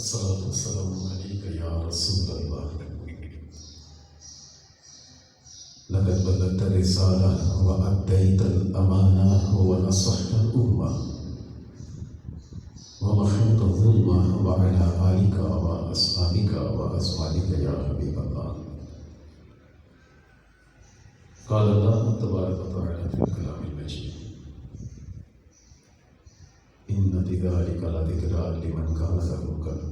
الصلاة والسلام عليك يا رسول الله. لقد بلغت الرسالة وأديت الأمانة ونصحت الأمة ومحوت الظلم وعلى آلك وأصحابك وأزواجك يا حبيب الله. قال الله تبارك وتعالى في الكلام المجيد: إن في ذلك لذكرى لمن كان له قلب.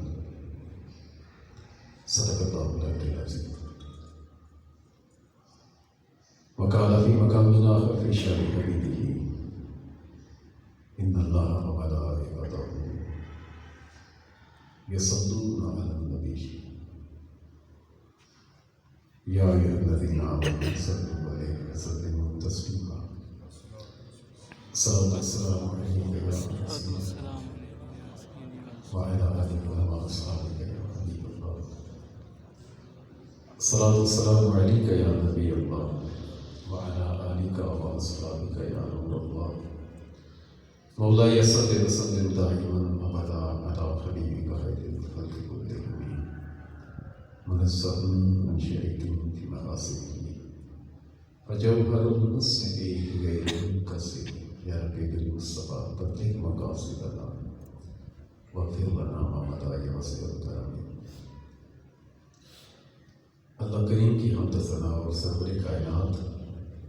صدق الله العلي العظيم. وقال في مقام آخر في شأن حبيبه: إن الله وملائكته يصلون على النبي يا أيها الذين آمنوا صلوا عليه وسلموا تسليما. صلى السلام عليك يا رسول الله وعلى آلك وأصحابك يا حبيب الله. الصلاة والسلام عليك يا نبي الله وعلى آلك وأصحابك يا نور الله. مولاي صل وسلم دائما أبدا على حبيبك خير الخلق كلهم منزه من شرك في مقاصده فجوهر الحسن فيه غير منكسر. يا ربي بالمصطفى بلغ مقاصدنا واغفر لنا ما مضى يا واسع الكرم. اللہ کریم کی حمد و ثنا اور سرور کائنات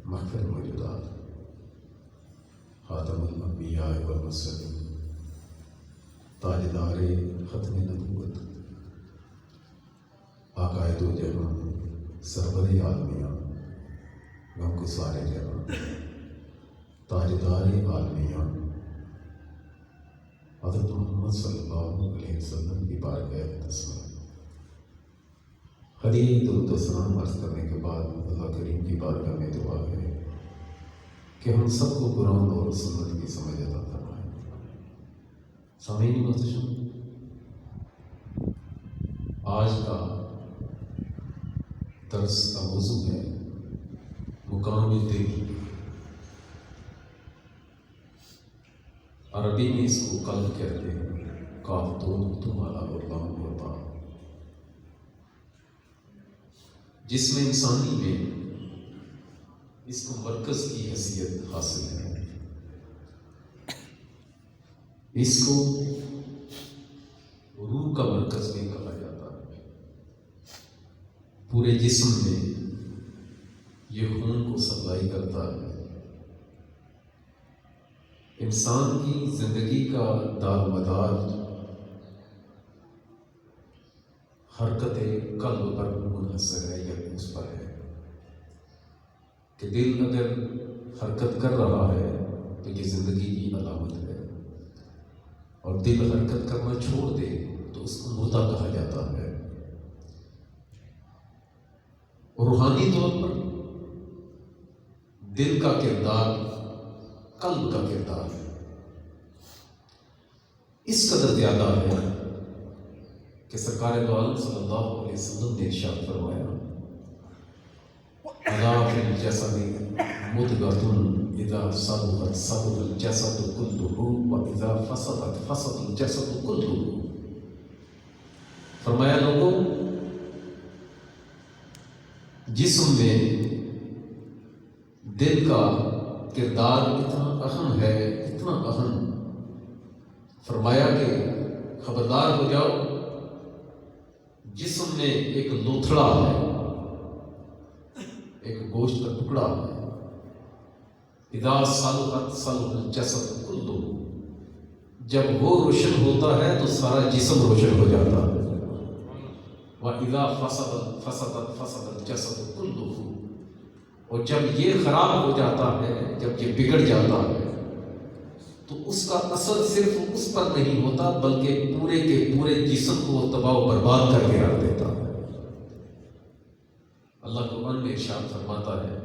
محفل موجودات خاتم الانبیاء والمرسلین تاجدار ختم نبوت آقائے دو جہان سرور عالمیان غم کو سارے جہان تاجدار عالمیان حضرت محمد صلی اللہ علیہ وسلم کی بارگاہ تسلیم خدیج درود و سلام عرض کرنے کے بعد اللہ کریم کی بارگاہ میں دعا ہے کہ ہم سب کو قرآن اور سنت کی سمجھ عطا فرمائے. سامعین محترم، آج کا درس کا موضوع ہے مقام دل. عربی میں اس کو قلب کہتے ہیں، کاف دو نقطوں والا اور لام اور با. جسم انسانی میں اس کو مرکز کی حیثیت حاصل ہے. اس کو روح کا مرکز بھی کہا جاتا ہے. پورے جسم میں یہ خون کو سپلائی کرتا ہے. انسان کی زندگی کا دار مدار حرکت قلب پر منحصر ہے یا اس پر ہے کہ دل اگر حرکت کر رہا ہے تو یہ زندگی کی علامت ہے، اور دل حرکت کرنا چھوڑ دے تو اس کو مردہ کہا جاتا ہے. روحانی طور پر دل کا کردار قلب کا کردار اس قدر زیادہ ہے کہ سرکار دو عالم صلی اللہ علیہ وسلم نے ارشاد فرمایا: الا فی الجسد مضغۃ اذا صلحت صلح الجسد كله واذا فسدت فسد الجسد كله. فرمایا لوگوں، جسم میں دل کا کردار اتنا اہم ہے، اتنا اہم. فرمایا کہ خبردار ہو جاؤ، جسم میں ایک لوتھڑا ہے، ایک گوشت کا ٹکڑا ہے. اذا صلحت صلح الجسد كله، جب وہ روشن ہوتا ہے تو سارا جسم روشن ہو جاتا ہے. واذا فسدت فسدت فسد الجسد كله، اور جب یہ خراب ہو جاتا ہے، جب یہ بگڑ جاتا ہے تو اس کا اثر صرف اس پر نہیں ہوتا بلکہ پورے کے پورے جسم کو تباہ و برباد کر کے رکھ دیتا ہے. اللہ قرآن میں ارشاد فرماتا ہے: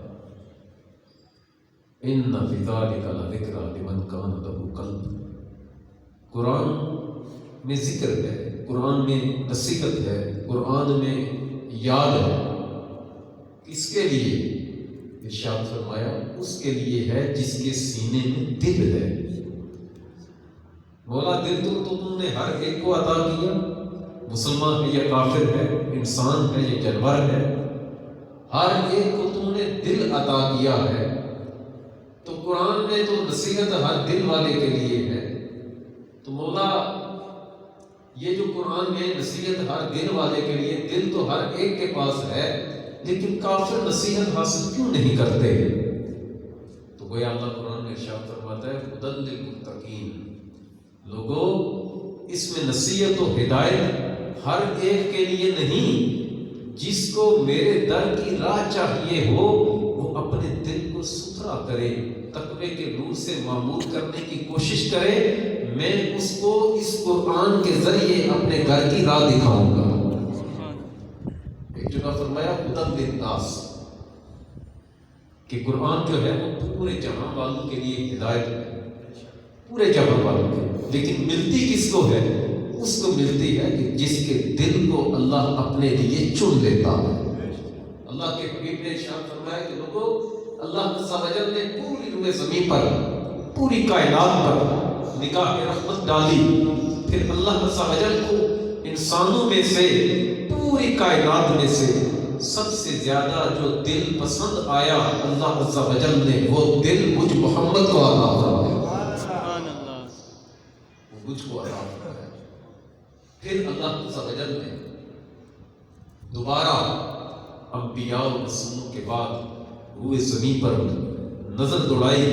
ان فی ذلک لذکری لمن کان لہ قلب. قرآن میں ذکر ہے، قرآن میں نصیحت ہے، قرآن میں یاد ہے. اس کے لیے ارشاد فرمایا اس کے لیے ہے جس کے سینے میں دل ہے. مولا دل تو تم نے ہر ایک کو عطا کیا، مسلمان ہے یا کافر ہے، انسان ہے یا جانور ہے، ہر ایک کو تم نے دل عطا کیا ہے۔ تو قرآن میں تو نصیحت ہر دل والے کے لیے ہے۔ تو مولا یہ جو قرآن میں نصیحت ہر دل والے کے لیے، دل تو ہر ایک کے پاس ہے، لیکن کافر نصیحت حاصل کیوں نہیں کرتے؟ تو گویا اللہ قرآن میں ارشاد فرماتا ہے ہدی للمتقین، لوگوں اس میں نصیحت و ہدایت ہر ایک کے لیے نہیں۔ جس کو میرے در کی راہ چاہیے ہو وہ اپنے دل کو ستھرا کرے، تقوی کے نور سے معمور کرنے کی کوشش کرے، میں اس کو اس قرآن کے ذریعے اپنے گھر کی راہ دکھاؤں گا۔ ایک جگہ فرمایا ہدی للناس، کہ قرآن جو ہے وہ پورے جہاں والوں کے لیے ہدایت ہے، پورے جہاں والوں کے، لیکن ملتی کس کو ہے؟ اس کو ملتی ہے کہ جس کے دل کو اللہ اپنے لیے چن لیتا ہے۔ اللہ کے حبیب نے ارشاد فرمایا کہ لوگوں، اللہ عز و جل نے پوری روئے زمین پر، پوری کائنات پر نگاہ رحمت ڈالی، پھر اللہ عز و جل کو انسانوں میں سے، پوری کائنات میں سے سب سے زیادہ جو دل پسند آیا اللہ عز و جل نے، وہ دل مجھ محمد کو عطا فرمایا، سبحان اللہ، وہ مجھ کو عطا فرمایا۔ پھر اللہ عز و جل نے دوبارہ انبیاء و رسولوں کے بعد روئے زمین پر نظر دوڑائی،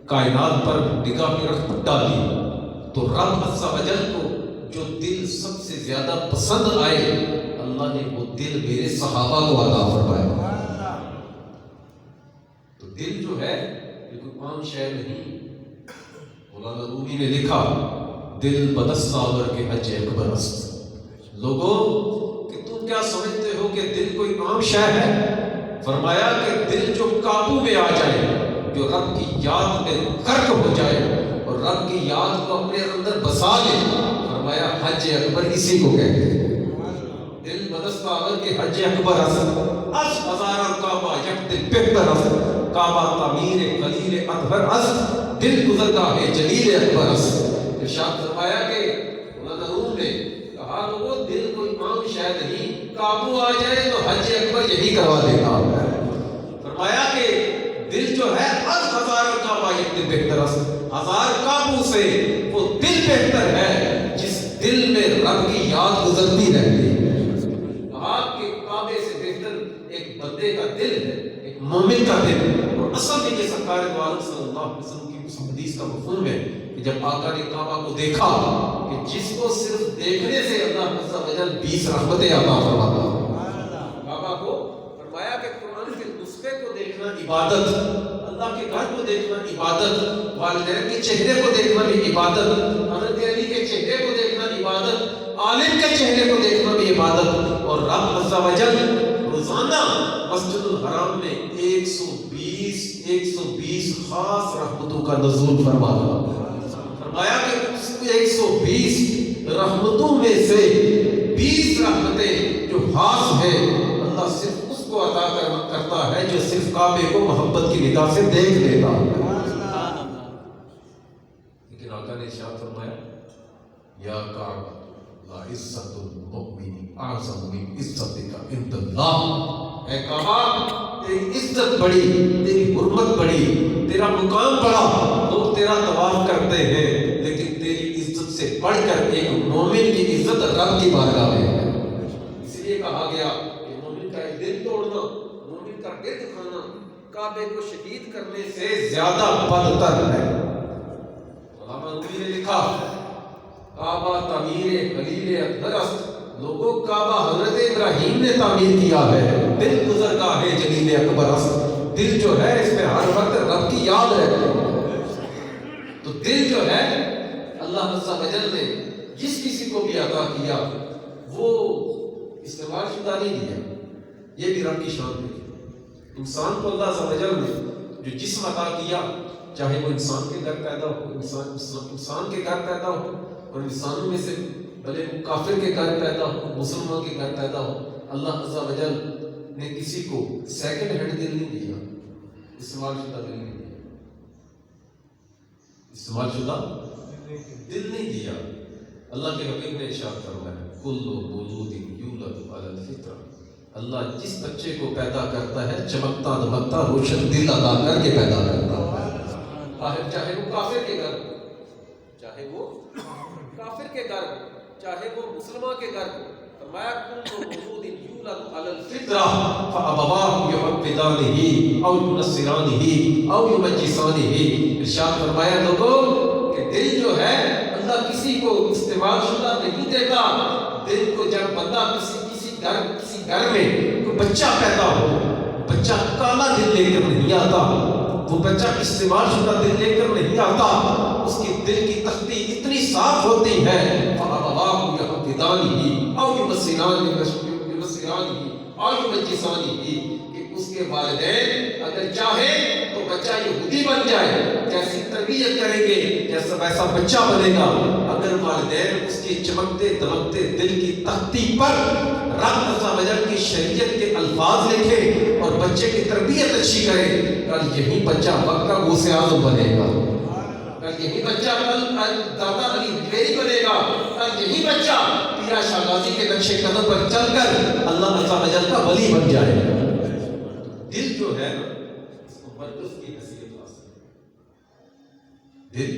کائنات پر نگاہ رحمت ڈالی، تو رب عز و جل کو جو دل سب سے زیادہ پسند آئے اللہ نے وہ دل میرے صحابہ کو عطا فرمایا۔ تو دل جو ہے یہ کوئی عام شے نہیں۔ مولانا رومی نے لکھا دل بدستاور کے حج اکبر است۔ لوگوں کہ تم کیا سمجھتے ہو کہ دل کوئی عام شے ہے؟ فرمایا کہ دل جو قابو میں آ جائے، جو رب کی یاد میں غرق ہو جائے اور رب کی یاد کو اپنے اندر بسا لے، فرمایا حج اکبر اسی کو کہتے ہیں۔ دل بدستاور کے حج اکبر است، از ہزارہ کعبہ یک دل بہتر است، کعبہ تعمیر خلیل اطہر است، دل گزرگاہ جلیل اکبر است۔ ارشاد فرمایا کہ مولانا روم نے کہا تو وہ دل کوئی عام شے نہیں، قابو آ جائے تو حج اکبر یہی کروا دیتا ہے۔ فرمایا کہ دل جو ہے از ہزار کعبہ یک دل بہتر است، ہزار قابو سے وہ دل بہتر ہے جس دل میں رب کی یاد گزرتی رہتی ہے۔ کہا کہ کعبے سے بہتر ایک بندے کا دل ہے، ایک مومن کا دل۔ اور اصل میں یہ سرکار دو عالم صلی اللہ علیہ وسلم کی اس حدیث کا مفہوم ہے کہ جب آقا نے کعبہ کو دیکھا کہ جس کو صرف دیکھنے سے اللہ عز و جل 20 رحمتیں عطا فرماتا ہے، کعبہ کو فرمایا کہ قرآن کے نسخے کو دیکھنا عبادت، اللہ کے گھر کو دیکھنا عبادت، والدین کے چہرے کو دیکھنا بھی عبادت، حضرت علی کے چہرے کو دیکھنا عبادت، عالم کے چہرے کو دیکھنا بھی عبادت۔ اور رب عز و جل روزانہ مسجد الحرام میں 120 خاص رحمتوں کا نزول فرماتا۔ فرمایا کہ 120 رحمتوں میں سے 20 رحمتیں جو خاص ہیں اللہ صرف اس کو عطا کرتا ہے جو صرف کعبے کو محبت کی نگاہ سے دیکھ لیتا ہے۔ لیکن آقا نے ارشاد فرمایا یا کعبہ لا عزت المؤمن اعظم من عزتک عند اللہ، اے کعبہ تیری عزت بڑی، تیری حرمت بڑی، تیرا مقام بڑا، لوگ تیرا طواف کرتے ہیں، لیکن تیری عزت سے بڑھ کر ایک مومن کی عزت رب کی بارگاہ میں ہے۔ اس لیے کہا گیا کہ مومن کا دل توڑنا، مومن کا گرد کھانا کعبے کو شہید کرنے سے زیادہ بدتر ہے۔ علامہ رومی نے لکھا کعبہ تعمیر خلیل اطہر است، لوگوں کعبہ حضرت ابراہیم نے تعمیر کیا ہے، دل گزرگاہ جلیل اکبر است، دل جو ہے اس میں ہر وقت رب کی یاد رہتی ہے۔ تو دل جو ہے اللہ عز و جل نے جس کسی کو بھی عطا کیا وہ استعمال شدہ نہیں دیا، یہ بھی رب کی شان ہے۔ انسان کو اللہ عز و جل نے جو جسم عطا کیا، چاہے وہ انسان کے گھر پیدا ہو، انسان کے گھر پیدا ہو، اور انسانوں میں سے بھلے وہ کافر کے گھر پیدا ہو، مسلمان کے گھر پیدا ہو، اللہ عز و جل نے کسی کو سیکنڈ ہینڈ دل نہیں دیا، استعمال شدہ دل نہیں دیا، استعمال شدہ دل نہیں دیا۔ اللہ کے حبیب نے ارشاد فرمایا کل مولود یولد علی الفطرہ، اللہ جس بچے کو پیدا کرتا ہے چمکتا دمکتا روشن دل عطا کر کے پیدا کرتا ہے، چاہے وہ کافر کے گھر، چاہے وہ کافر کے گھر، چاہے وہ مسلمان کے گھر. فرمایا کل مولود یولد علی الفطرہ فابواہ یحودانہ او ینصرانہ او یمجسانہ. ارشاد فرمایا لوگوں کہ دل جو ہے اللہ کسی کو استعمال شدہ نہیں دیتا. دل کو جب بندہ کسی گھر میں کوئی بچہ پیدا ہو، بچہ کالا دل لے کر نہیں آتا، وہ بچہ استعمال شدہ دل لے کر نہیں آتا، اس کی دل کی تختی اتنی صاف ہوتی ہے فَأَبَوَاهُ يَحْوِدَانِهِ أَوْ يُمَسِّرَانِهِ أَوْ يُمَجِّسَانِهِ کہ اس کے والدین اگر چاہے تو بچہ یہودی بن جائے، جیسی تربیت کریں گے جیسا ویسا بچہ بنے گا. اگر والدین اس کی چمکتے دمکتے دل کی تختی پر رب عز و جل کی شریعت کے الفاظ لکھے اور بچے کی تربیت اچھی کرے، کل یہی بچہ وقت کا غوث اعظم بنے گا، کل یہی بچہ دادا علی حجویری بنے گا، کل یہی بچہ پیرا شاہ غازی کے نقش قدم پر چل کر اللہ عز و جل کا ولی بن جائے گا. دل جو ہے اس کو مرکز کی حیثیت حاصل ہے. دل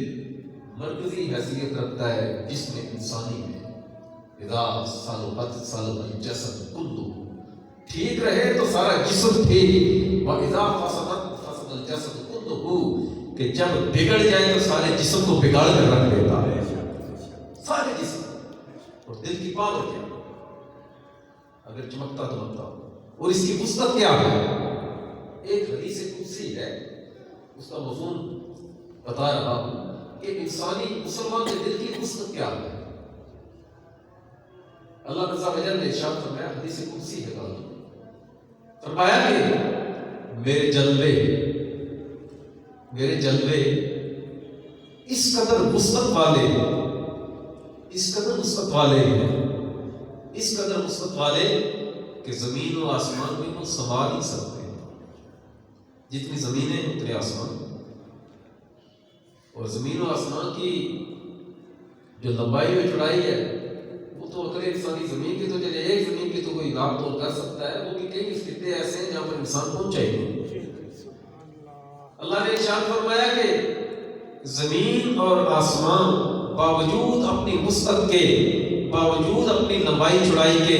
مرکزی حیثیت رکھتا ہے جسم انسانی میں. اذا صلحت صلح الجسد کلہ، ٹھیک رہے تو سارا جسم ٹھیک، واذا فسدت فسد الجسد کلہ، کہ جب بگڑ جائے تو سارے جسم کو بگاڑ کر رکھ دیتا ہے، سارے جسم. اور دل کی پاور کیا اگر چمکتا دمکتا ہو، اور اس کی وسعت کیا ہے. ایک حدیث قدسی ہے، اس کا مضمون بتا رہا ہوں کہ انسانی مسلمان کے دل کی وسعت کیا ہے. اللہ عز و جل نے ارشاد فرمایا، حدیث قدسی ہے، فرمایا کہ میرے جلوے اس قدر وسعت والے ہیں، اس قدر وسعت والے ہیں، اس قدر وسعت والے کہ زمین و آسمان میں کو سنبھال نہیں سکتے. جتنی زمینیں اتنے آسمان، اور زمین و آسمان کی جو لمبائی و چوڑائی ہے وہ تو اگر انسانی زمین کی تو چلے ایک زمین کی تو کوئی ناپ تول کر سکتا ہے، وہ بھی کئی خطے ایسے ہیں جہاں پر انسان پہنچا ہی نہیں. اللہ نے ارشاد فرمایا کہ زمین اور آسمان باوجود اپنی وسعت کے، باوجود اپنی لمبائی چوڑائی کے،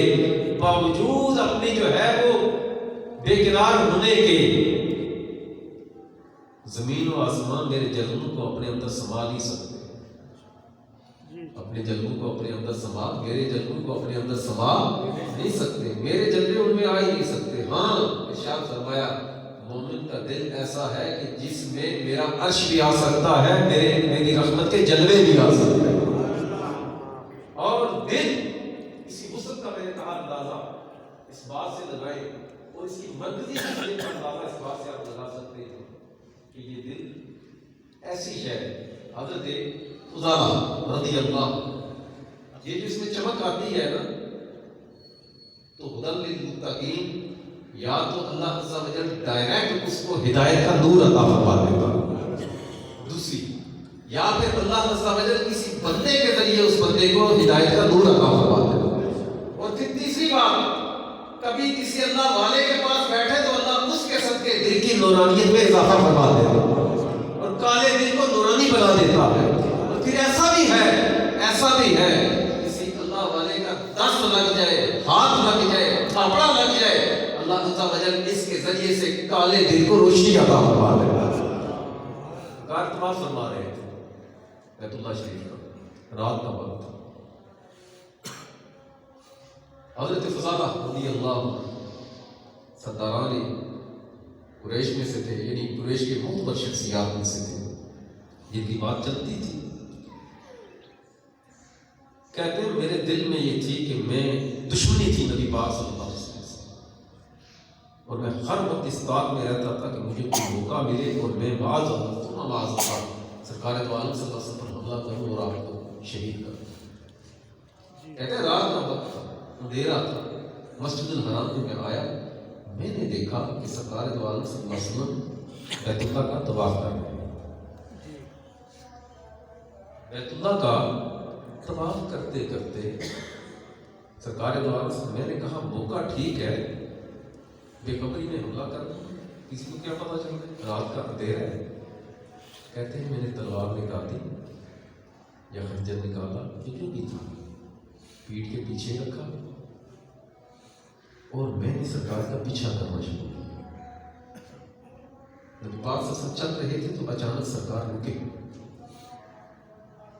باوجود اپنی جو ہے وہ بے کنار ہونے کے، زمین و آسمان میرے جلووں کو اپنے اندر سنبھال نہیں سکتے. اپنے جلووں کو اپنے اندر سنبھال، میرے جلووں کو اپنے اندر سنبھال نہیں سکتے، میرے جلوے ان میں آ ہی نہیں سکتے. ہاں ارشاد فرمایا مومن کا دل ایسا ہے کہ جس میں میرا عرش بھی آ سکتا ہے، میری رحمت کے جلوے بھی آ سکتے ہیں. اور دل اسی وسعت کا میرے کہا اندازہ اس بات سے لگائے، اور اس کی مرکزی حیثیت کا اندازہ اس بات سے آپ لگا سکتے ہیں کہ یہ دل ایسی ہے. حضرت فضالہ رضی اللہ، یہ جو اس میں چمک آتی ہے نا، تو ہدی للمتقین، یا تو اللہ عز و جل ڈائریکٹ اس کو ہدایت کا نور عطا فرما دیتا، دوسری یا پھر اللہ عز و جل کسی بندے کے ذریعے اس بندے کو ہدایت کا نور عطا فرما دیتا. اور پھر تیسری بات، کبھی کسی اللہ والے کے پاس بیٹھے تو اللہ اس کے صدقے دل کی نورانیت میں اضافہ فرما دیتا اور کالے دل کو نورانی بنا دیتا ہے. اور پھر ایسا بھی ہے کسی اللہ والے کا دست لگ جائے، ہاتھ لگ جائے، کپڑا لگ جائے، اللہ عز و جل اس کے ذریعے سے کالے دل کو روشنی عطا فرما دیتا. کارتما فرما رہے تھے بیت اللہ شریف کا، رات کا وقت تھا. حضرت فضالہ رضی اللہ سرداران قریش میں سے تھے، یعنی قریش کے معتبر شخصیات میں سے تھے. یہ کی بات چلتی تھی، کہتے ہیں میرے دل میں یہ تھی کہ میں دشمنی تھی نبی پاک صلی اللہ علیہ وسلم سے، اور میں ہر وقت اس بات میں رہتا تھا کہ مجھے کوئی موقع ملے اور میں معاذ اللہ سرکار دو عالم صلی اللہ علیہ وسلم پر حملہ کروں اور آپ کو شہید کروں. کہتے ہیں رات کا وقت تھا، اندھیرا تھا، مسجد الحرام میں آیا، میں نے دیکھا کہ سرکار دو عالم صلی اللہ علیہ وسلم بیت اللہ کا طواف کر رہے ہیں. بیت اللہ کا طواف کرتے کرتے سرکار دو عالم سے میں نے کہا موقع ٹھیک ہے، بے خبری میں حملہ کر دوں، کسی کو کیا پتا چل رہا ہے، رات کا اندھیرا ہے۔ کہتے ہیں میں نے تلوار نکالی یا خنجر نکالا، یہ جو بھی تھا پیٹھ کے پیچھے رکھا اور میں نے سرکار کا پیچھا کرنا شروع کیا۔ نبی پاک صلی اللہ علیہ وسلم چل رہے تھے تو اچانک سرکار رکے،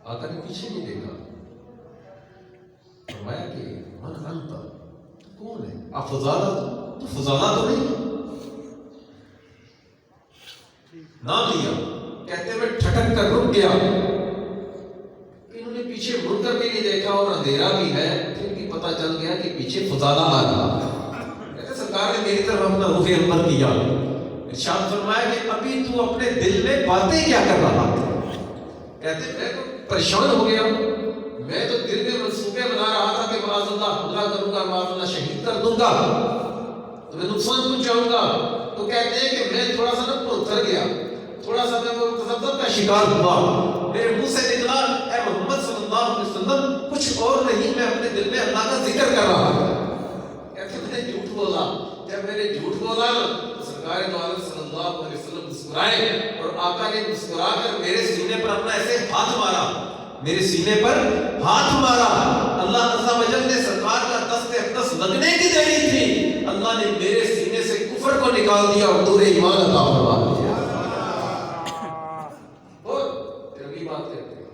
آقا نے پیچھے نہیں دیکھا، فرمایا کہ من انت، تو کون ہے؟ آپ فضالہ تو فضالہ تو نہیں؟ نام لیا، کہتے میں ٹھٹک کر رک گیا، انہوں نے پیچھے مڑ کر بھی نہیں دیکھا اور اندھیرا بھی ہے، پھر بھی پتہ چل گیا کہ پیچھے فضالہ آ رہا۔ کہتے سرکار نے میری طرف اپنا رخ انور کیا، ارشاد فرمایا کہ ابھی تو اپنے دل میں باتیں کیا کر رہا تھا؟ کہتے میں تو پریشان ہو گیا، میں تو دل میں منصوبے بنا رہا تھا کہ معاذ اللہ حملہ کروں گا، معاذ اللہ شہید کر دوں گا، تمہیں نقصان پہنچاؤں گا۔ تو کہتے ہیں کہ میں تھوڑا سا نا پتھر گیا، تھوڑا سا میں وہ تذبذب کا شکار ہوا، میرے منہ سے نکلا اے محمد صلی اللہ علیہ وسلم، کچھ اور نہیں، میں اپنے دل میں اللہ کا ذکر کر رہا تھا۔ کہتے ہیں میں نے جھوٹ بولا، جب میں نے جھوٹ بولا تو سرکار دو عالم صلی اللہ علیہ وسلم مسکرائے اور آقا نے مسکرا کر میرے سینے پر اپنا ایسے ہاتھ مارا، میرے سینے پر ہاتھ مارا۔ اللہ عز و جل نے سرکار کا دست اقدس لگنے کی دیری تھی، اللہ نے میرے سینے سے کفر کو نکال دیا اور نور ایمان عطا فرما دیا۔ اور ربی بات کہتے ہیں،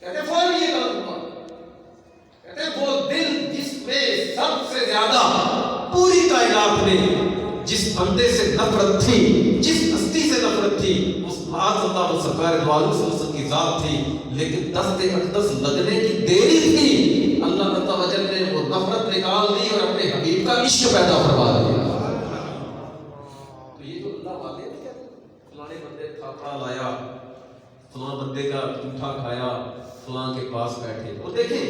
کہتے ہیں فوراً یہ کام ہوا، کہتے ہیں وہ دل جس میں سب سے زیادہ پوری کائنات میں جس بندے سے نفرت تھی، جس ہستی سے نفرت تھی، اس معاذ اللہ سرکار دو عالم صلی اللہ علیہ وسلم کی ذات تھی، لیکن دست اقدس لگنے کی دیری تھی، اللہ عز و جل نے وہ نفرت نکال دی اور اپنے حبیب کا عشق پیدا فرما دیا۔ تو یہ جو اللہ والے نہیں کہتے فلانے بندے کھاپڑا لایا، فلاں بندے کا جھوٹا کھایا، فلاں کے پاس بیٹھے، اور دیکھیں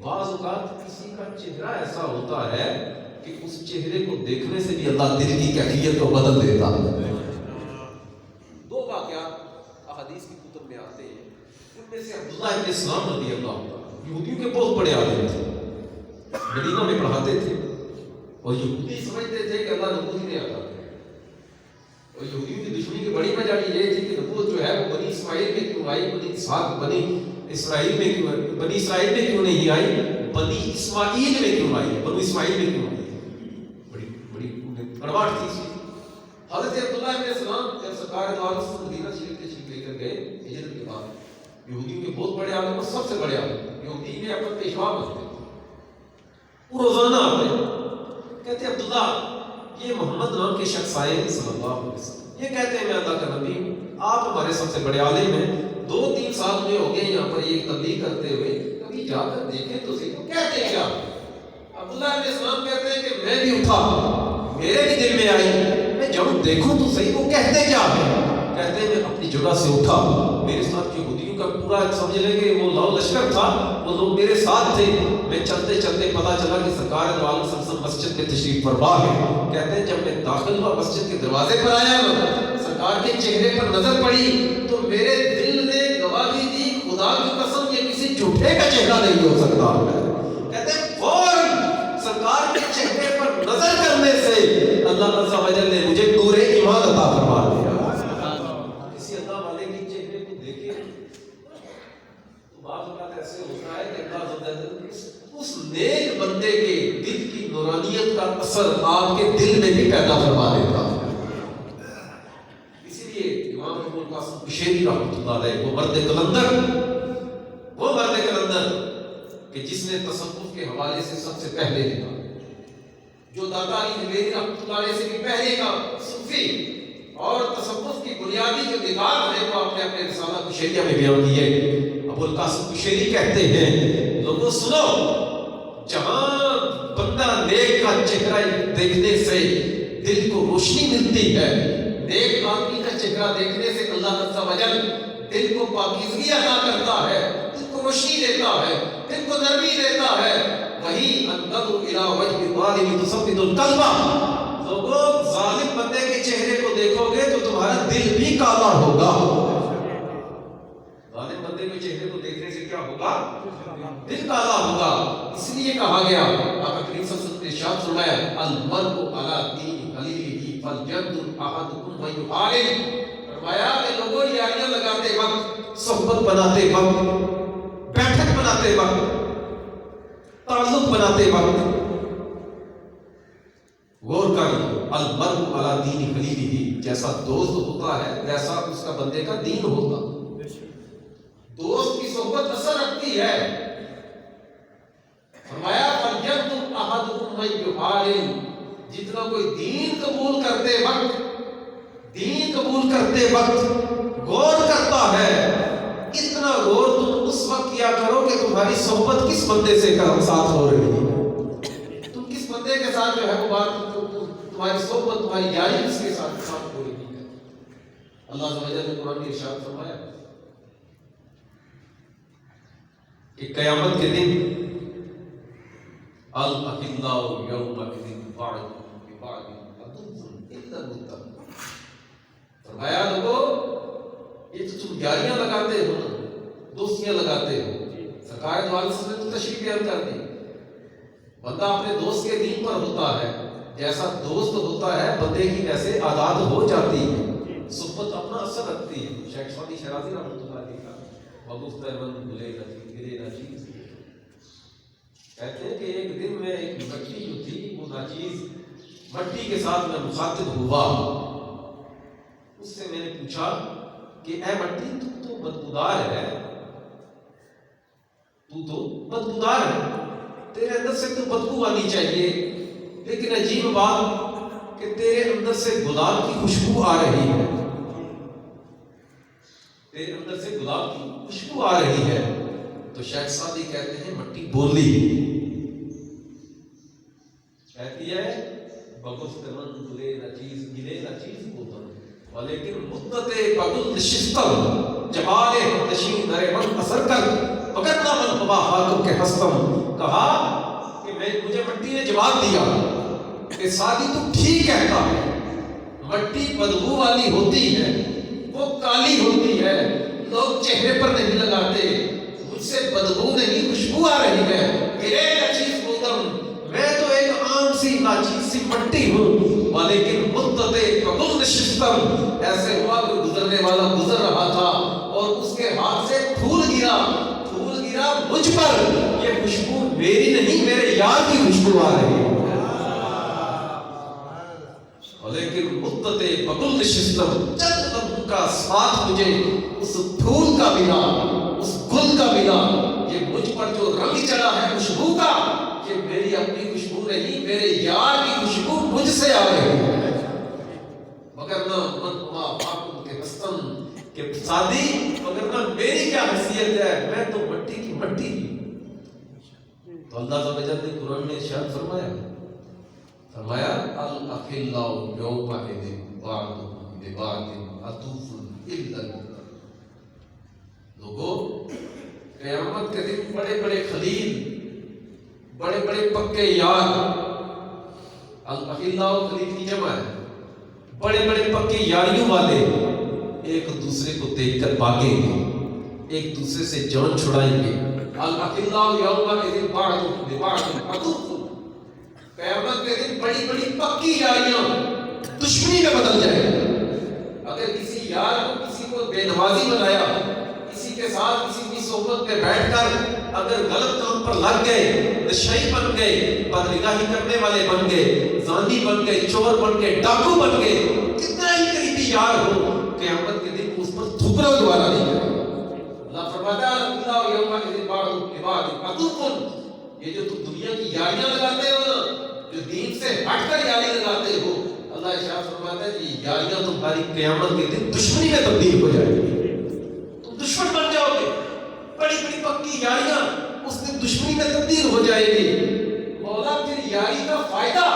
بعض اوقات کسی کا چہرہ ایسا ہوتا ہے کہ اس چہرے کو دیکھنے سے بھی اللہ دل کی کیفیت کو بدل دیتا ہے۔ دو واقعات احادیث کی کتب میں آتے ہیں، ان میں سے عبداللہ ابن سلام رضی اللہ عنہ یہودیوں کے بہت بڑے عالم تھے، مدینہ میں پڑھاتے تھے، اور یہودی سمجھتے تھے کہ اللہ نبوت نہیں آتا، اور یہودیوں کی دشمنی کی بڑی وجہ یہ تھی کہ نبوت جو ہے وہ بنی اسماعیل میں کیوں آئی، بنی اسحاق بنی اسرائیل میں کیوں، بنی اسرائیل میں کیوں نہیں آئی، بنی اسماعیل میں کیوں آئی، بنو اسماعیل میں کیوں آئی، بڑی کڑواہٹ تھی اس کی۔ حضرت عبداللہ ابن سلام جب سرکار دو عالم سے مدینہ شریف تشریف لے کر گئے ہجرت کے بعد، یہودیوں کے بہت بڑے عالم اور سب سے بڑے عالم یہودی میں اپنا پیشوا بنتے تھے، وہ روزانہ آتے کہتے ہیں عبداللہ یہ محمد نام کے شخص آئے ہیں صلی اللہ علیہ وسلم، یہ کہتے ہیں میں اللہ کا نبی ہوں، آپ ہمارے سب سے بڑے عالم ہیں، 2-3 سال مجھے ہو گئے یہاں پر یہ تبلیغ کرتے ہوئے، کبھی جا کر دیکھیں تو صحیح، کہتے ہیں کیا؟ عبداللہ ابن سلام کہتے ہیں کہ میں بھی اٹھا، میرے بھی دل میں آئی، میں جب دیکھوں تو صحیح وہ کہتے کیا ہیں؟ کہتے ہیں میں اپنی جگہ سے اٹھا، میرے ساتھ یہودیوں کا پورا سمجھ لیں کہ وہ لاؤ لشکر تھا، وہ لوگ میرے ساتھ تھے، میں چلتے چلتے پتا چلا کہ سرکار دو عالم صلی اللہ علیہ وسلم مسجد میں تشریف فرما ہے۔ کہتے ہیں جب میں داخل ہوا مسجد کے دروازے پر آیا، سرکار کے چہرے پر نظر پڑی تو میرے دل نے گواہی دی خدا کی قسم یہ کسی جھوٹے کا چہرہ نہیں ہو سکتا۔ کہتے ہیں فوراً سرکار کے چہرے پر نظر کرنے سے اللہ عز و جل نے مجھے نور ایمان عطا فرما دیا۔ کسی اللہ والے کے چہرے کو دیکھے تو بعض اوقات ایسے ہوتا ہے کہ اللہ عز و جل اس نیک بندے کے دل کی نورانیت کا اثر آپ کے دل میں بھی پیدا فرما دیتا ہے۔ اسی لیے امام ابو القاسم قشیری رحمۃ اللہ علیہ وہ مرد کلندر کہ جس نے تصوف کے حوالے سے سب سے پہلے لکھا، جو داتا علی حویری رحمۃ اللہ علیہ سے بھی پہلے کا صوفی اور تصوف کی بنیادی جو نگاہ ہے وہ آپ نے اپنے رسالہ قشیریہ میں بیان کی ہے۔ ابو القاسم قشیری کہتے ہیں لوگوں سنو، جہاں بندہ نیک کا چہرہ دیکھنے سے دل کو روشنی ملتی ہے، نیک آدمی کا چہرہ دیکھنے سے اللہ عز و جل دل کو پاکیزگی عطا کرتا ہے، دل کو روشنی دیتا ہے، دل کو نرمی دیتا ہے، وہی النظر الی وجه الظالم تثبت القلب، لوگوں ظالم بندے کے چہرے کو دیکھو گے تو تمہارا دل بھی کالا ہوگا۔ ظالم بندے کے چہرے کو دیکھنے سے کیا کیا ہوگا؟ دل کالا ہوگا. اس لیے کہا گیا آقا کریم صلی اللہ علیہ وسلم نے ارشاد فرمایا المرء علی دین خلیلہ فلینظر احدکم من یخالل. فرمایا کہ لوگوں یاریاں لگاتے وقت، صحبت بناتے وقت، بیٹھک بناتے وقت، تعلق بناتے وقت غور کر لو. المرء علی دین خلیلہ، جیسا دوست ہوتا ہے ویسا اس کا بندے کا دین ہوتا. دوست کی صحبت اثر رکھتی ہے. فرمایا فَلْيَنْظُرْ أَحَدُكُمْ مَن يُخَالِلُ. جتنا کوئی دین قبول کرتے وقت غور کرتا ہے، اتنا غور تم اس وقت کیا کرو کہ تمہاری صحبت کس بندے سے ساتھ ہو رہی ہے. تم کس بندے کے ساتھ جو ہے وہ بات، تمہاری صحبت، تمہاری یاری کس کے ساتھ ہو رہی ہے. اللہ عز و جل نے قرآن میں ارشاد فرمایا کہ قیامت کے دن الاخلاء یومئذ بعضهم ببعض عدو الا المتقون. فرمایا لوگو یہ تو تم یاریاں لگاتے ہو نا، دوستیاں لگاتے ہو. سرکار دو عالم سے تو تشریح بیان کر دی. بندہ اپنے دوست کے دین پر ہوتا ہے، جیسا دوست ہوتا ہے بندے کی ایسے عادات ہو جاتی ہے. صحبت اپنا اثر رکھتی ہے. شیخ سعدی شرازی رحمۃ اللہ علیہ کا وگفتہ من بھلے گرے ناچیز کہتے ہیں کہ ایک دن میں ایک مٹی جو تھی وہ ناچیز مٹی کے ساتھ میں مخاطب ہوا. اس سے میں نے پوچھا کہ اے مٹی تو بدبودار ہے، تو بدبودار ہے، تیرے اندر سے تو بدبو آنی چاہیے، لیکن عجیب بات کہ تیرے اندر سے گلاب کی خوشبو آ رہی ہے. تیرے اندر سے گلاب کی خوشبو آ رہی ہے. تو شیخ سعدی کہتے ہیں مٹی بولی، کہتی ہے بگفت من گلے نچیز گلے نچیز بولتا ولیکن مدت بگل نشستم جمال نشین در من اثر کر وگرنہ من ہوا حاکم کے ہستم. کہا کہ مجھے مٹی نے جواب دیا کہ سعدی تو ٹھیک کہتا ہے، مٹی بدبو والی ہوتی ہے، وہ کالی ہوتی ہے، لوگ چہرے پر نہیں لگاتے، مجھ سے بدبو نہیں خوشبو آ رہی ہے. گرے نچیز بولتم، میں تو ایک عام سی ناچیز سی مٹی ہوں. لیکن مدت قبول نشستم، ایسے ہوا کہ گزرنے والا گزر رہا تھا اور اس کے ہاتھ سے پھول گرا مجھ پر. یہ خوشبو میری نہیں، میرے یار کی خوشبو آ رہی ہے. لیکن مدت قبول نشستم، چند لمحوں کا ساتھ مجھے اس پھول کا ملا، اس گل کا ملا. یہ مجھ پر جو رنگ چڑھا ہے خوشبو کا، یہ میری اپنی خوشبو نہیں، میرے یار کی خوشبو مجھ سے آ رہی ہے. مگر نہ من ہوا حاکم کے ہستم، کہ سعدی مگر نہ میری کیا حیثیت ہے، میں تو مٹی کی مٹی. تو اللہ تعالی نے قرآن میں ارشاد فرمایا الاخلاء یومئذ بعضهم ببعض عدو الا المتقون. لوگوں قیامت کے دن بڑے بڑے خلیل، بڑے بڑے پکے یار، الاخلاء خلیل کی جمع ہے، بڑے بڑے پکے یاریوں والے ایک دوسرے کو دیکھ کر بھاگیں گے، ایک دوسرے سے جان چھڑائیں گے. الاخلاء یومئذ بعضهم ببعض عدو. قیامت کے دن بڑی بڑی پکی یاریاں دشمنی میں بدل جائے. اگر کسی یار کو کسی کو بے نوازی بنایا، کسی کے ساتھ کسی کی صحبت میں بیٹھ کر اگر غلط کام پر لگ گئے، نشئی بن گئے، بدنگاہی کرنے والے بن گئے، زانی بن گئے، چور بن گئے، ڈاکو بن گئے، کتنا ہی قریبی یار ہو، قیامت کے دن اس پر تھوکنا دوبارہ نہیں کرے. اللہ فرماتا ہے اللہ یومئذ بعضهم ببعض عدو. یہ جو تم دنیا کی یاریاں لگاتے ہو نا، جو دین سے ہٹ کر یاری لگاتے ہو، اللہ ارشاد فرماتا ہے یہ یاریاں تمہاری قیامت کے دن دشمنی میں تبدیل ہو جائے گی. تم دشمن بن جاؤ گے. بڑی بڑی پکی یاریاں اس دن دشمنی میں تبدیل ہو جائے گی. مولا پھر یاری کا فائدہ،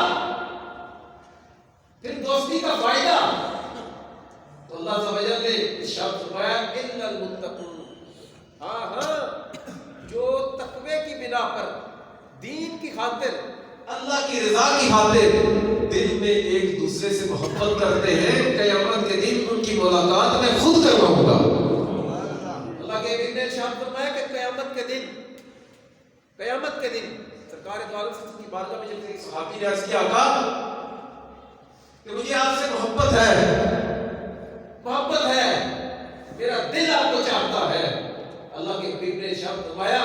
پھر دوستی کا فائدہ. تو اللہ تعالی نے ارشاد فرمایا الا المتقون. ہاں جو تقوی کی بنا پر، دین کی خاطر، اللہ کی رضا کی خاطر دل میں ایک دوسرے سے محبت کرتے ہیں، قیامت کے دن ان کی ملاقات میں خود کرواؤں گا. اللہ کے ارشاد فرمایا کہ قیامت کے دن سرکار دو عالم کی بارگاہ میں جب ایک صحابی نے عرض کیا آقا کہ مجھے آپ سے محبت ہے، میرا دل آپ کو چاہتا ہے۔ اللہ کے حبیب نے ارشاد فرمایا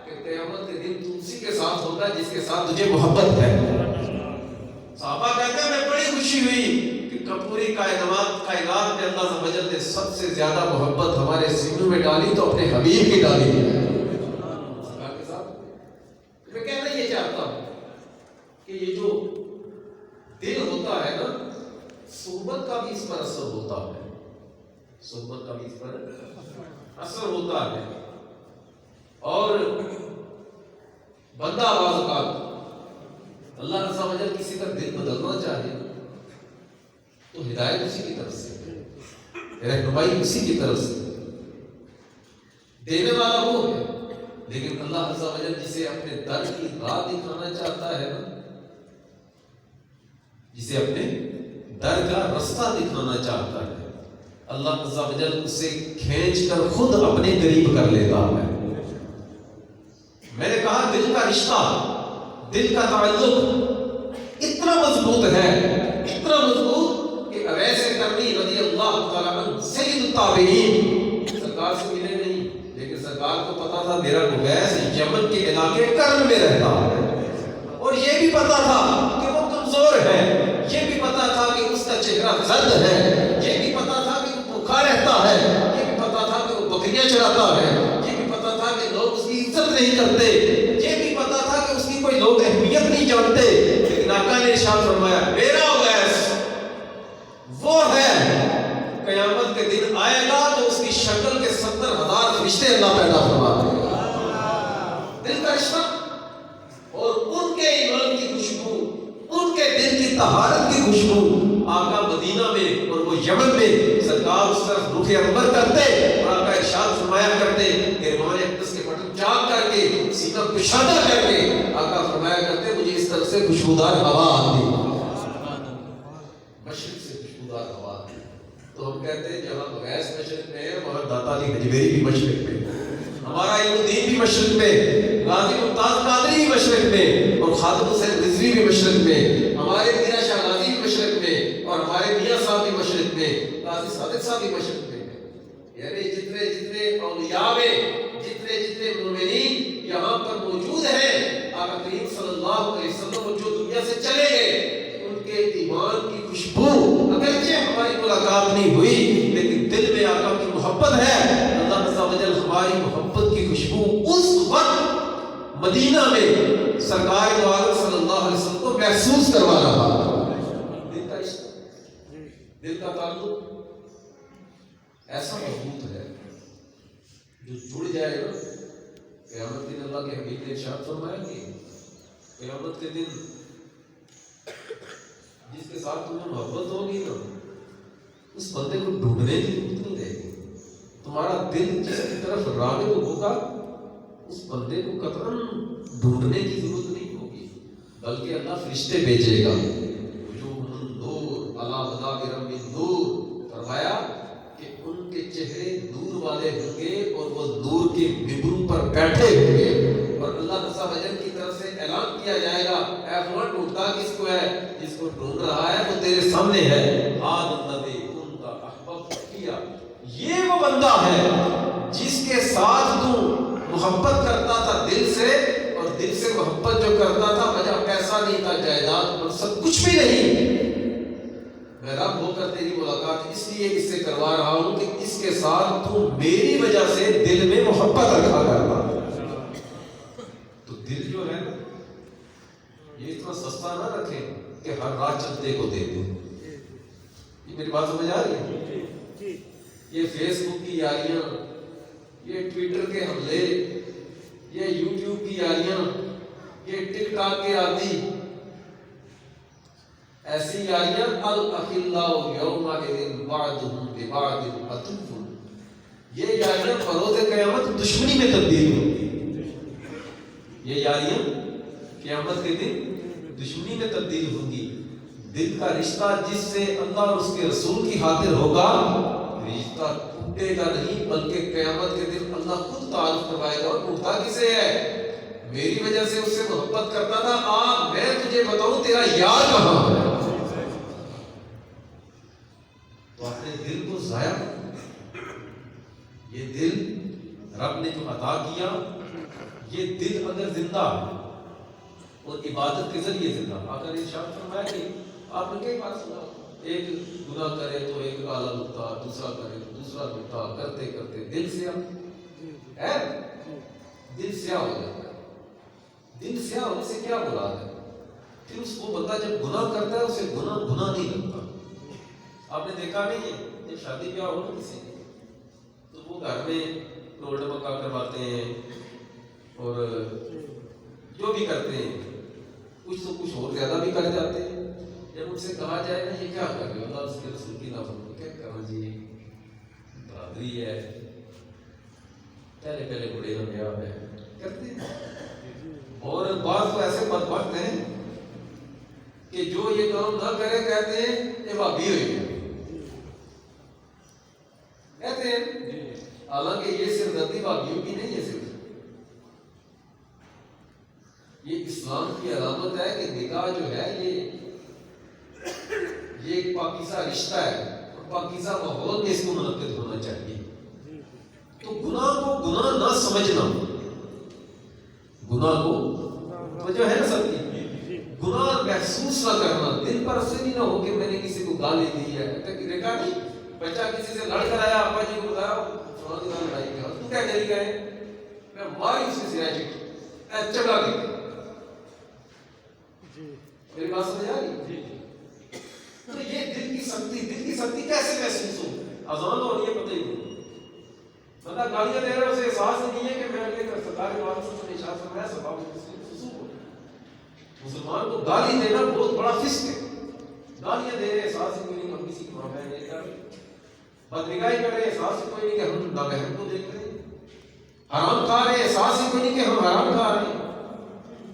کہ قیامت کے دن تو اسی کے ساتھ ہوگا جس کے ساتھ تجھے محبت ہے۔ صحابہ کہتے ہیں میں بڑی خوشی ہوئی کہ پوری کائنات میں اللہ عز و جل نے سب سے زیادہ محبت ہمارے سینوں میں ڈالی تو اپنے حبیب کی ڈالی ہے۔ میں کہنا یہ چاہتا ہوں کہ یہ جو دل ہوتا ہے نا، صحبت کا بھی اس پر اثر ہوتا ہے، اور بندہ بعض اوقات اللہ عز و جل کسی کا دل بدلنا چاہے تو ہدایت اسی کی طرف سے، رہنمائی اسی کی طرف سے، دینے والا وہ ہے۔ لیکن اللہ عز و جل جسے اپنے در کی راہ دکھانا چاہتا ہے نا، جسے اپنے در کا رستہ دکھانا چاہتا ہے، اللہ عز و جل اسے کھینچ کر خود اپنے قریب کر لیتا ہے۔ میں نے کہا دل کا رشتہ، دل کا تعلق اتنا مضبوط ہے کہ اویس کرنی رضی اللہ تعالیٰ عنہ سید التابعین سرکار سے ملے نہیں، لیکن سرکار کو پتا تھا میرا اویس یمن کے علاقے کرن میں رہتا ہے، اور یہ بھی پتا تھا کہ وہ کمزور ہے، یہ بھی پتا تھا کہ اس کا چہرہ زرد ہے، یہ بھی پتا تھا کہ وہ بھوکا رہتا ہے، یہ بھی پتا تھا کہ وہ بکریاں چراتا ہے، یہ بھی پتا تھا کہ لوگ اس کی عزت نہیں کرتے، یہ بھی پتا تھا کہ اس کی کوئی لوگ اہمیت نہیں جانتے، لیکن آقا نے ارشاد فرمایا میرا اویس وہ ہے، قیامت کے دن آئے گا تو اس کی شکل کے 70,000 فرشتے اللہ پیدا فرما دے گا۔ دل کا رشتہ اور ان کے ایمان کی خوشبو، ان کے دل کی طہارت کی خوشبو، آقا مدینہ میں اور وہ یمن میں سرکار اس طرف رخ انور کرتے اور آقا ارشاد فرمایا کرتے کہ روان اقدس کے بٹن چاک کر کے سینہ کشادہ کر کے آقا فرمایا کرتے مجھے اس طرف سے خوشبودار ہوا آتی، مشرق سے خوشبودار ہوا آتی۔ تو ہم کہتے ہیں جہاں اویس مشرق میں ہے وہاں داتا علی حجویری بھی مشرق میں، ہمارا علم الدین بھی مشرق میں، غازی ممتاز قادری بھی مشرق میں، اور خادم حسین رضوی بھی مشرق میں، ہمارے میاں شاہ غازی بھی مشرق میں، اور ہمارے میاں صاحب بھی مشرق میں، قاضی صادق صاحب بھی مشرق میں۔ یعنی جتنے اولیاء میں جتنے مومنین یہاں پر موجود ہیں، آقا کریم صلی اللہ علیہ وسلم جو دنیا سے چلے گئے، ان کے ایمان کی خوشبو اگرچہ ہماری ملاقات نہیں ہوئی لیکن دل میں آقا کی محبت ہے۔ اللہ عز و جل ہماری محبت کی خوشبو اس وقت مدینہ میں سرکار دو عالم صلی اللہ علیہ وسلم کو محسوس کروا رہا ہے۔ دل کا رشتہ، دل کا تعلق ایسا مضبوط ہے جو جڑ جائے گا، قیامت کے دن اللہ کے حبیب نے ارشاد فرمایا کہ قیامت کے دن جس کے ساتھ تمہیں محبت ہوگی نا، اس بندے کو ڈھونڈنے کی ضرورت نہیں رہے گی، تمہارا دل جس کی طرف راغب ہوگا اس بندے کو قطعاً ڈھونڈنے کی ضرورت نہیں ہوگی، بلکہ اللہ فرشتے بھیجے گا۔ وجوہ نور علی منابر من نور، فرمایا کہ ان کے چہرے نور والے ہوں گے اور وہ نور کے ممبروں پر بیٹھے ہوں گے، اور اللہ عز و جل کی طرف سے اعلان کیا جائے گا اے فلان ڈھونڈتا کس کو ہے؟ جس کو ڈھونڈ رہا ہے وہ تیرے سامنے ہے، آد الذی کنت احببت کیا، یہ وہ بندہ ہے جس کے ساتھ تو محبت کرتا تھا دل سے، اور دل سے محبت جو کرتا تھا وجہ پیسہ نہیں تھا، جائیداد منصب کچھ بھی نہیں، میں رب ہو کر تیری ملاقات اس لیے اس سے کروا رہا ہوں کہ اس کے ساتھ تو میری وجہ سے دل میں محبت رکھا کرتا۔ تو دل جو ہے نا یہ اتنا سستا نہ رکھیں کہ ہر رات چلتے کو دے دیں۔ یہ میری بات سمجھ آ رہی ہے؟ یہ فیس بک کی یاریاں، یہ ٹویٹر کے حملے، یہ یوٹیوب کی یاریاں، یہ ٹک ٹاک کے عادی، ایسی یاریاں الاخلاء یومئذ بعضهم ببعض عدو، یہ یاریاں بروز قیامت دشمنی میں تبدیل ہوگی، یہ یاریاں قیامت کے دن دشمنی میں تبدیل ہوگی۔ دل کا رشتہ جس سے اللہ اور اس کے رسول کی خاطر ہوگا، رشتہ ٹوٹے گا نہیں، بلکہ قیامت کے دن اللہ خود تعارف کروائے گا اور پوچھتا کسے ہے؟ میری وجہ سے اس سے محبت کرتا تھا، آ میں تجھے بتاؤں تیرا یار کہاں ہے؟ تو اپنے دل کو ضائع، یہ دل رب نے جو عطا کیا، یہ دل اگر زندہ ہے اور عبادت کے ذریعے زندہ، آقا نے ارشاد فرمایا کہ آپ نے کئی بات سنا، ایک گناہ کرے تو ایک کالا لگتا، دوسرا کرے تو دوسرا لگتا، کرتے کرتے دل سیاہ ہے، دل سیاہ ہو جاتا ہے۔ دل سیاہ ہونے سے کیا مراد ہے؟ پھر اس کو بندہ جب گناہ کرتا ہے اسے گناہ نہیں لگتا۔ آپ نے دیکھا نہیں ہے جب شادی بیاہ ہو نا کسی کی تو وہ گھر میں ٹول ٹمکا کرواتے ہیں اور جو بھی کرتے ہیں کچھ تو کچھ اور زیادہ بھی کر جاتے ہیں۔ جب ان سے کہا جائے نا یہ کیا کر رہے ہو، اللہ اس کے رسول کی نافرمانی، کیا کرنا جی برادری ہے، پہلے بڑے کا بیاہ ہے کرتے ہیں۔ اور بعض تو ایسے بدبخت ہیں کہ جو یہ کام نہ کرے کہتے ہیں یہ بھابی ہوئی ہے، کہتے ہیں، حالانکہ یہ صرف دردی بھابیوں کی نہیں ہے، صرف یہ اسلام کی علامت ہے کہ نکاح جو ہے یہ ایک پاکیزہ رشتہ ہے اور پاکیزہ ماحول میں اس کو منعقد ہونا چاہیے۔ تو گناہ کو گناہ نہ سمجھنا، گناہ کو جو ہے نا سب کی گناہ محسوس نہ کرنا، دل پر سے نہیں نہ ہو کہ میں نے کسی کو گالی دی ہے۔ دیکھا نہیں بچہ کسی سے لڑ کر آیا، ابا جی کو بتایا فلاں کی لڑائی کیا، تو کیا چلی گئے، میں ماری اس سے سیاہ چڑھا دی۔ میری بات سمجھ آ رہی؟ تو یہ دل کی سختی کیسے محسوس ہو؟ اذان ہو رہی ہے پتہ ہی نہیں، بندہ گالیاں دے رہا ہے، اسے احساس نہیں ہے کہ میں نے سرکار کے بعد سے ارشاد فرمایا سبب فسوق ہو۔ مسلمان کو گالی دینا بہت بڑا فسق ہے۔ گالیاں دے رہے احساس ہی کوئی نہیں ہم کسی کی ماں بہن نہیں کر رہے، بدنگاہی کر رہے احساس ہی کوئی نہیں کہ ہم نابہن کو دیکھ رہے ہیں، حرام کھا رہے احساس ہی کوئی نہیں کہ ہم حرام کھا رہے ہیں،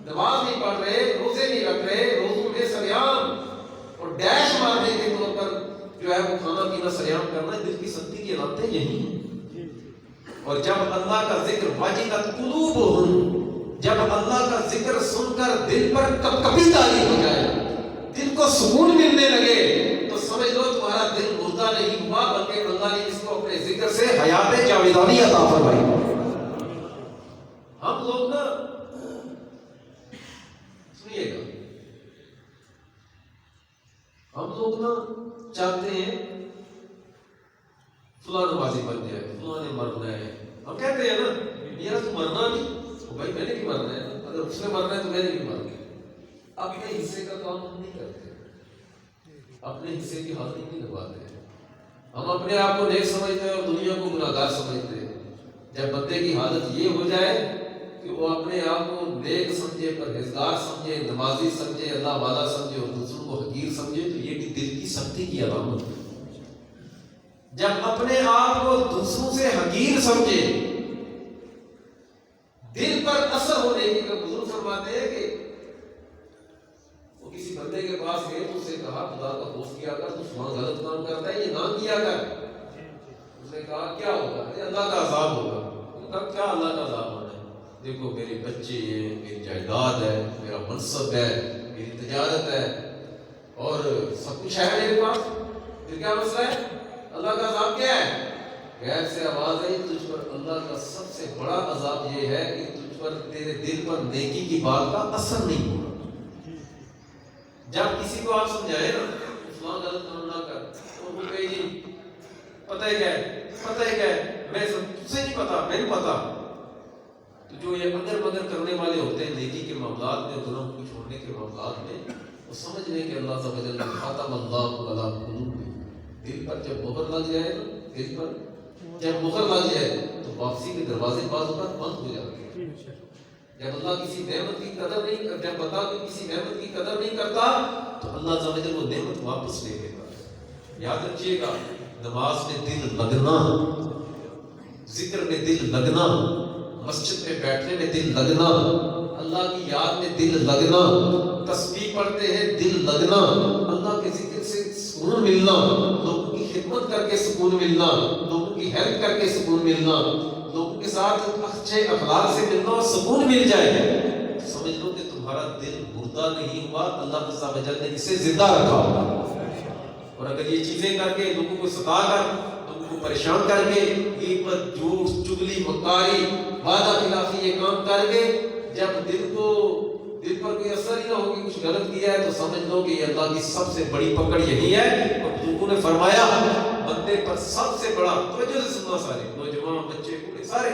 نماز نہیں پڑھ رہے، روزے نہیں رکھ رہے، روزوں میں سریام اور ڈیش مارنے کے طور پر جو ہے وہ کھانا پینا سریام کرنا، دل کی سختی کی علامتیں یہی ہیں۔ اور جب اللہ کا ذکر واجلت قلوبہم، جب اللہ کا ذکر سن کر دل پر کپکپی طاری ہو جائے، دل کو سکون ملنے لگے، تو سمجھ لو تمہارا دل مردہ نہیں ہوا بلکہ اللہ نے اس کو اپنے ذکر سے حیات جاویدانی عطا فرمائی۔ ہم لوگ نا سنیے گا، ہم لوگ نا چاہتے ہیں فلاں نمازی بن جائے، فلاں نے مرنا ہے، ہم کہتے ہیں نا یار تو مرنا نہیں، بھائی میں نے بھی مرنا ہے، اگر اس نے مرنا ہے تو میں نے بھی مرنا ہے۔ اپنے حصے کا کام ہم نہیں کرتے، اپنے حصے کی حاضری نہیں لگواتے، ہم اپنے آپ کو نیک سمجھتے ہیں اور دنیا کو گناہگار سمجھتے ہیں۔ جب بندے کی حالت یہ ہو جائے کہ وہ اپنے آپ کو نیک سمجھے، پرہیزگار سمجھے، نمازی سمجھے، اللہ والا سمجھے اور دوسروں کو حقیر سمجھے، تو یہ بھی دل کی سختی کی علامت ہے۔ جب اپنے آپ کو دوسروں سے حقیر سمجھے، دل پر اثر ہونے کی، بزرگ فرماتے ہیں کہ وہ کسی بندے کے پاس گئے تو اس سے کہا خدا کا خوف کیا کر، تو فلاں غلط کام کرتا ہے یہ نہ کیا کر۔ اس نے کہا کیا ہوگا؟ اللہ کا عذاب ہوگا۔ انہوں نے کہا کیا اللہ کا عذاب ہونا ہے؟ دیکھو میرے بچے ہیں، میری جائیداد ہے، میرا منصب ہے، میری تجارت ہے اور سب کچھ ہے میرے پاس، پھر کیا مسئلہ ہے؟ اللہ کا عذاب کیا ہے؟ غیر سے آواز آئی تجھ پر اللہ کا سب سے بڑا عذاب یہ ہے کہ تجھ پر تیرے دل پر نیکی کی بات کا اثر نہیں ہوگا۔ جب کسی کو آپ سمجھائے نا فلاں غلط کام نہ کر، تو وہ کہے جی پتہ ہی کیا ہے میں تجھ سے نہیں پتا، میں نہیں پتا۔ تو جو یہ اگر مگر کرنے والے ہوتے ہیں نیکی کے معاملات میں، گناہ کو چھوڑنے کے معاملات میں، وہ سمجھ لیں کہ اللہ تعالی وجل خاتم اللہ علی قلوبہم، دل پر جب مہر لگ جائے نا، دل پر جب مہر لگ جائے تو واپسی کے دروازے بعض اوقات بند ہو جاتے ہیں۔ جب اللہ کسی نعمت کی قدر نہیں کرتا، جب بندہ کسی نعمت کی قدر نہیں کرتا تو اللہ تعالی وجل وہ نعمت واپس لے لیتا ہے۔ یاد رکھیے گا، نماز میں دل لگنا، ذکر میں دل لگنا، مسجد میں بیٹھنے میں دل لگنا، اللہ کی یاد میں دل لگنا، تسبیح پڑھتے ہیں دل لگنا، اللہ کے ذکر سے سکون ملنا، لوگوں کی خدمت کر کے سکون ملنا، لوگوں کی ہیلپ کر کے سکون ملنا، لوگوں کے ساتھ اچھے اخلاق سے ملنا اور سکون مل جائے، سمجھ لو کہ تمہارا دل مردہ نہیں ہوا، اللہ عز و جل نے اسے زندہ رکھا ہوگا۔ اور اگر یہ چیزیں کر کے لوگوں کو ستا کر، لوگوں کو پریشان کر کے، غیبت، جھوٹ، چغلی، مکاری، وعدہ خلافی یہ کام کر کے جب دل پر کوئی اثر ہی نہ ہوگی، کچھ غلط کیا ہے، تو سمجھ لو کہ یہ اللہ کی سب سے بڑی پکڑ یہی ہے۔ اور لوگوں نے فرمایا بندے پر سب سے بڑا، توجہ سے سننا سارے نوجوان، بچے، بوڑھے، سارے،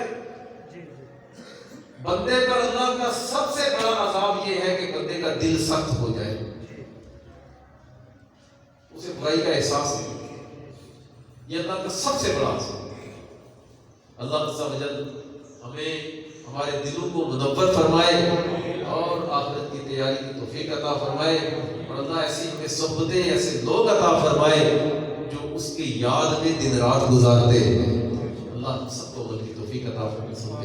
بندے پر اللہ کا سب سے بڑا عذاب یہ ہے کہ بندے کا دل سخت ہو جائے، اسے برائی کا احساس نہیں۔ یہ اللہ کا سب سے بڑا عذاب۔ اللہ عز و جل ہمیں ہمارے دلوں کو منور فرمائے اور آخرت کی تیاری کی توفیق عطا فرمائے، اور اللہ ایسی ہمیں صحبتیں، ایسے لوگ عطا فرمائے جو اس کی یاد میں دن رات گزارتے ہیں۔ اللہ سب کو عمل کی توفیق عطا فرمائے۔